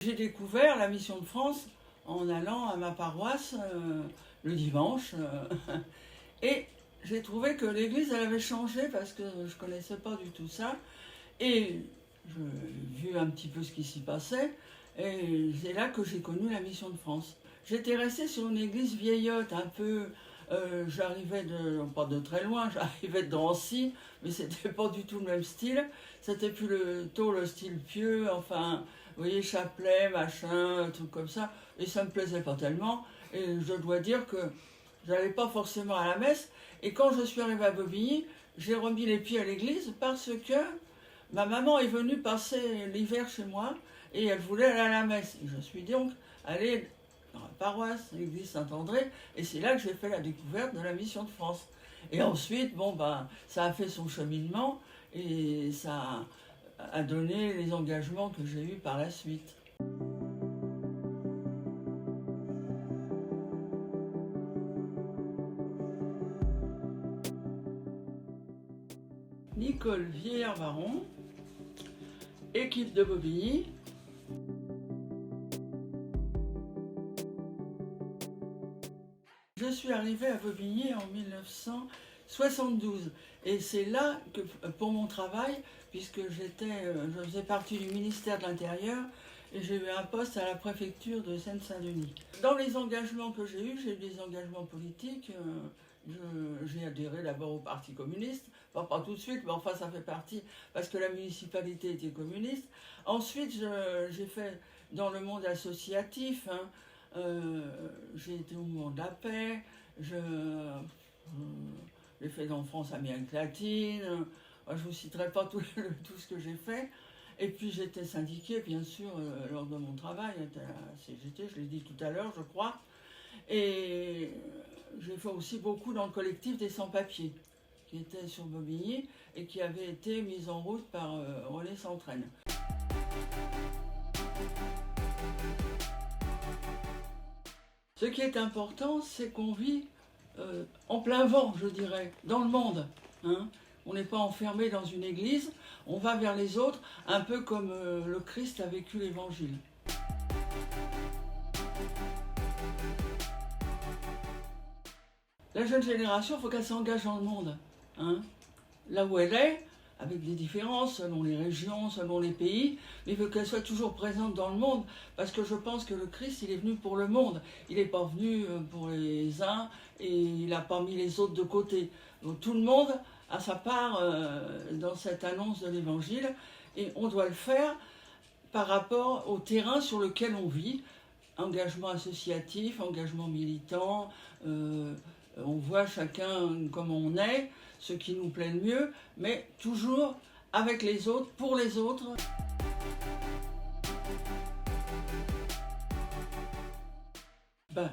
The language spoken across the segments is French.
J'ai découvert la Mission de France en allant à ma paroisse le dimanche et j'ai trouvé que l'église elle avait changé parce que je ne connaissais pas du tout ça et j'ai vu un petit peu ce qui s'y passait et c'est là que j'ai connu la Mission de France. J'étais restée sur une église vieillotte un peu, j'arrivais pas de très loin, j'arrivais de Drancy, mais c'était pas du tout le même style, c'était plus le style pieux, enfin, vous voyez, chapelet, machin, un truc comme ça, et ça me plaisait pas tellement, et je dois dire que j'allais pas forcément à la messe, et quand je suis arrivée à Bobigny, j'ai remis les pieds à l'église parce que ma maman est venue passer l'hiver chez moi, et elle voulait aller à la messe, et je suis donc allée dans la paroisse, l'église Saint-André, et c'est là que j'ai fait la découverte de la Mission de France. Et ensuite, ça a fait son cheminement, et ça a donné les engagements que j'ai eus par la suite. Nicole Vieillard-Varon, équipe de Bobigny. Je suis arrivée à Bobigny en 1972 et c'est là que, pour mon travail, puisque je faisais partie du ministère de l'Intérieur et j'ai eu un poste à la préfecture de Seine-Saint-Denis. Dans les engagements que j'ai eu des engagements politiques. J'ai adhéré d'abord au Parti communiste, enfin, pas tout de suite, mais enfin ça fait partie, parce que la municipalité était communiste. Ensuite, j'ai fait dans le monde associatif, j'ai été au mouvement de la paix, j'ai fait dans France Amérique latine, je ne vous citerai pas tout ce que j'ai fait. Et puis j'étais syndiquée, bien sûr, lors de mon travail, à la CGT, je l'ai dit tout à l'heure, je crois. Et j'ai fait aussi beaucoup dans le collectif des sans-papiers, qui était sur Bobigny et qui avait été mis en route par Relais S'entraîne. Ce qui est important, c'est qu'on vit en plein vent, je dirais, dans le monde. On n'est pas enfermé dans une église, on va vers les autres, un peu comme le Christ a vécu l'évangile. La jeune génération, il faut qu'elle s'engage dans le monde. Là où elle est, avec des différences selon les régions, selon les pays, mais il faut qu'elle soit toujours présente dans le monde, parce que je pense que le Christ, il est venu pour le monde. Il n'est pas venu pour les uns et il n'a pas mis les autres de côté. Donc tout le monde a sa part dans cette annonce de l'Évangile et on doit le faire par rapport au terrain sur lequel on vit. Engagement associatif, engagement militant, on voit chacun comme on est, ce qui nous plaît le mieux, mais toujours avec les autres, pour les autres.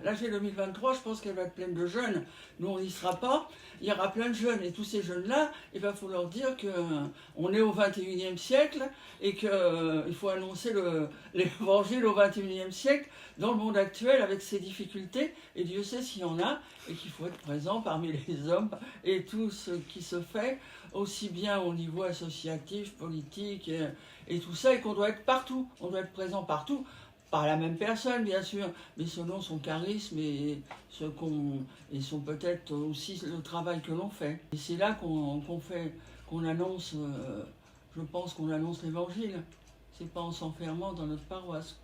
L'AG 2023, je pense qu'elle va être pleine de jeunes. Nous, on n'y sera pas. Il y aura plein de jeunes. Et tous ces jeunes-là, il va falloir dire qu'on est au 21e siècle et qu'il faut annoncer l'évangile au 21e siècle dans le monde actuel avec ses difficultés. Et Dieu sait s'il y en a. Et qu'il faut être présent parmi les hommes et tout ce qui se fait, aussi bien au niveau associatif, politique et tout ça. Et qu'on doit être partout. On doit être présent partout. Pas la même personne, bien sûr, mais selon son charisme et son peut-être aussi le travail que l'on fait. Et c'est là qu'on annonce, je pense qu'on annonce l'évangile. C'est pas en s'enfermant dans notre paroisse.